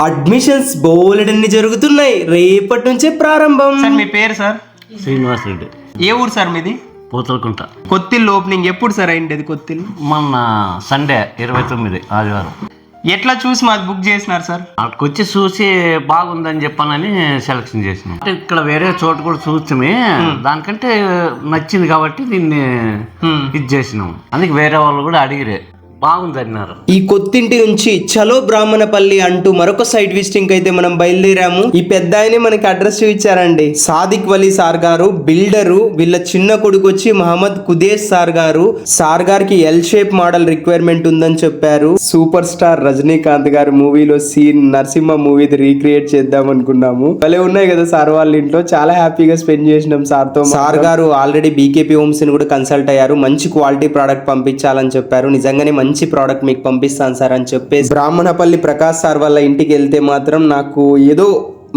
Admissions బోలెడన్ని జరుగుతున్నాయి, రేపటి నుంచే ప్రారంభం. సార్ మీ పేరు సార్? శ్రీనివాస్ రెడ్డి. ఏ ఊరు సార్ మీది? పూతలకుంట. కొత్తిల్లు ఓపెనింగ్ ఎప్పుడు సార్ అయింది? కొత్తిల్లు మొన్న సండే 29 ఆదివారం. ఎట్లా చూసి మాకు బుక్ చేసినారు సార్? అక్కడికి వచ్చి చూసి బాగుందని చెప్పానని సెలక్షన్ చేసినాం. అంటే ఇక్కడ వేరే చోట కూడా చూస్తే దానికంటే నచ్చింది కాబట్టి దీన్ని ఇది చేసినాం. అందుకే వేరే వాళ్ళు కూడా అడిగిరే బాగుందన్నారు. ఈ కొత్తింటి నుంచి చలో బ్రాహ్మణపల్లి అంటూ మరొక సైట్ విజిటింగ్ అయితే మనం బయలుదేరాము. ఈ పెద్ద ఆయనే మనకి అడ్రస్ చూపించారండి. సాదిక్ వలీ సార్ గారు బిల్డరు, వీళ్ళ చిన్న కొడుకు వచ్చి మహమ్మద్ కుదేశ్ సార్ గారు. సార్ గారికి ఎల్ షేప్ మోడల్ రిక్వైర్మెంట్ ఉందని చెప్పారు. సూపర్ స్టార్ రజనీకాంత్ గారి మూవీలో సీన్ నరసింహ మూవీది రీక్రియేట్ చేద్దాం అనుకున్నాము. భలే ఉన్నాయి కదా సార్ వాళ్ళ ఇంట్లో. చాలా హ్యాపీగా స్పెండ్ చేసినాం సార్ తో. సార్ గారు ఆల్రెడీ బీకేపీ హోమ్స్ ని కూడా కన్సల్ట్ అయ్యారు. మంచి క్వాలిటీ ప్రోడక్ట్ పంపించాలని చెప్పారు. నిజంగానే మంచి ప్రోడక్ట్ మీకు పంపిస్తాను సార్ అని చెప్పేసి బ్రాహ్మణపల్లి ప్రకాష్ సార్ వాళ్ళ ఇంటికి వెళ్తే మాత్రం నాకు ఏదో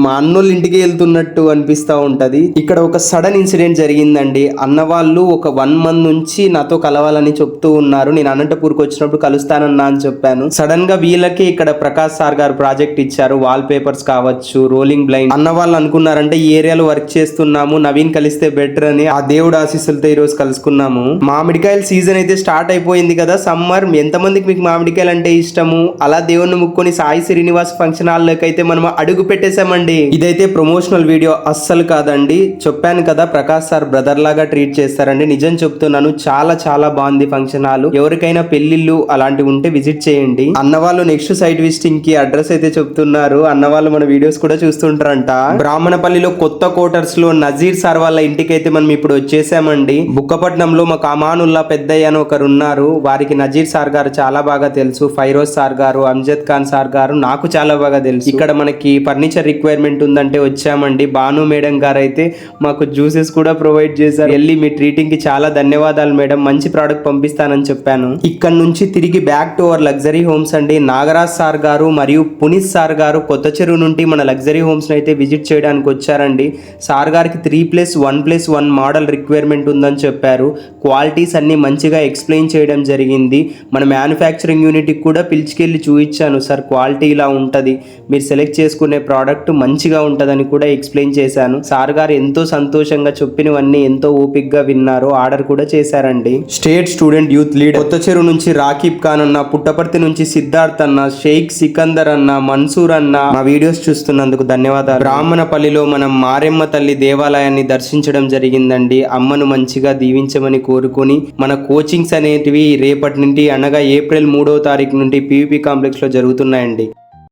మా అన్నోళ్ళ ఇంటికి వెళ్తున్నట్టు అనిపిస్తూ ఉంటది. ఇక్కడ ఒక సడన్ ఇన్సిడెంట్ జరిగిందండి. అన్న వాళ్ళు ఒక 1 month నుంచి నాతో కలవాలని చెప్తూ ఉన్నారు. నేను అనంతపూర్కి వచ్చినప్పుడు కలుస్తానన్నా అని చెప్పాను. సడన్ గా వీళ్ళకి ఇక్కడ ప్రకాష్ సార్ గారు ప్రాజెక్ట్ ఇచ్చారు. వాల్ పేపర్స్ కావచ్చు, రోలింగ్ బ్లైండ్. అన్న వాళ్ళు అనుకున్నారంటే ఈ ఏరియాలో వర్క్ చేస్తున్నాము, నవీన్ కలిస్తే బెటర్ అని. ఆ దేవుడు ఆశీస్సులతో ఈ రోజు కలుసుకున్నాము. మామిడికాయల సీజన్ అయితే స్టార్ట్ అయిపోయింది కదా. సమ్మర్ ఎంతమందికి మీకు మామిడికాయలు అంటే ఇష్టము? అలా దేవుణ్ణి ముక్కొని సాయి శ్రీనివాస్ ఫంక్షన్ హాల్లోకి అయితే మనం అడుగు పెట్టేశామండి. ఇదైతే ప్రమోషనల్ వీడియో అస్సలు కాదండి. చెప్పాను కదా ప్రకాష్ సార్ బ్రదర్ లాగా ట్రీట్ చేస్తారండి. నిజం చెప్తున్నాను, చాలా చాలా బాగుంది ఫంక్షన్ హాల్. ఎవరికైనా పెళ్లిళ్ళు అలాంటివి ఉంటే విజిట్ చేయండి. అన్న వాళ్ళు నెక్స్ట్ సైట్ విజిటింగ్ కి అడ్రస్ అయితే చెప్తున్నారు. అన్న వాళ్ళు మన వీడియోస్ కూడా చూస్తుంటారంట. బ్రాహ్మణపల్లిలో కొత్త క్వార్టర్స్ లో నజీర్ సార్ వాళ్ళ ఇంటికి అయితే మనం ఇప్పుడు వచ్చేసామండి. బుక్కపట్నంలో మా కమానుల్లా పెద్దయ్య అని ఒకరు ఉన్నారు. వారికి నజీర్ సార్ గారు చాలా బాగా తెలుసు. ఫైరోజ్ సార్ గారు, అంజద్ ఖాన్ సార్ గారు నాకు చాలా బాగా తెలుసు. ఇక్కడ మనకి ఫర్నిచర్ రిక్వైర్మెంట్ ఉందంటే వచ్చామండి. భాను మేడం గారు అయితే మాకు జ్యూసెస్ కూడా ప్రొవైడ్ చేశారు. వెళ్ళి మీ ట్రీటింగ్ కి చాలా ధన్యవాదాలు మేడం, మంచి ప్రోడక్ట్ పంపిస్తానని చెప్పాను. ఇక్కడ నుంచి తిరిగి back to our luxury homes అండి. నాగరాజ్ సార్ గారు మరియు పునీత్ సార్ గారు కొత్త చెరువు నుండి మన లగ్జరీ హోమ్స్ అయితే విజిట్ చేయడానికి వచ్చారండి. సార్ గారికి 3+1+1 మోడల్ రిక్వైర్మెంట్ ఉందని చెప్పారు. క్వాలిటీస్ అన్ని మంచిగా ఎక్స్ప్లెయిన్ చేయడం జరిగింది. మన మ్యానుఫ్యాక్చరింగ్ యూనిట్కి కూడా పిలిచికెళ్ళి చూపించాను. సార్ క్వాలిటీ ఇలా ఉంటుంది, మీరు సెలెక్ట్ చేసుకునే ప్రోడక్ట్ మంచిగా ఉంటుందని కూడా ఎక్స్ప్లెయిన్ చేశాను. సార్ గారు ఎంతో సంతోషంగా చెప్పినవన్నీ ఎంతో ఓపిక్గా విన్నారు. ఆర్డర్ కూడా చేశారండి. స్టేట్ స్టూడెంట్ యూత్ లీడర్ కొత్త చెరువు నుంచి రాకీబ్ ఖాన్ అన్న, పుట్టపర్తి నుంచి సిద్ధార్థ్ అన్న, షేక్ సికందర్ అన్న, మన్సూర్ అన్న, మా వీడియోస్ చూస్తున్నందుకు ధన్యవాదాలు. బ్రాహ్మణపల్లిలో మనం మారెమ్మ తల్లి దేవాలయాన్ని దర్శించడం జరిగిందండి. అమ్మను మంచిగా దీవించమని కోరుకొని మన కోచింగ్స్ అనేటివి రేపటి నుండి అనగా ఏప్రిల్ 3వ తారీఖు నుండి పీవీపీ కాంప్లెక్స్ లో జరుగుతున్నాయండి.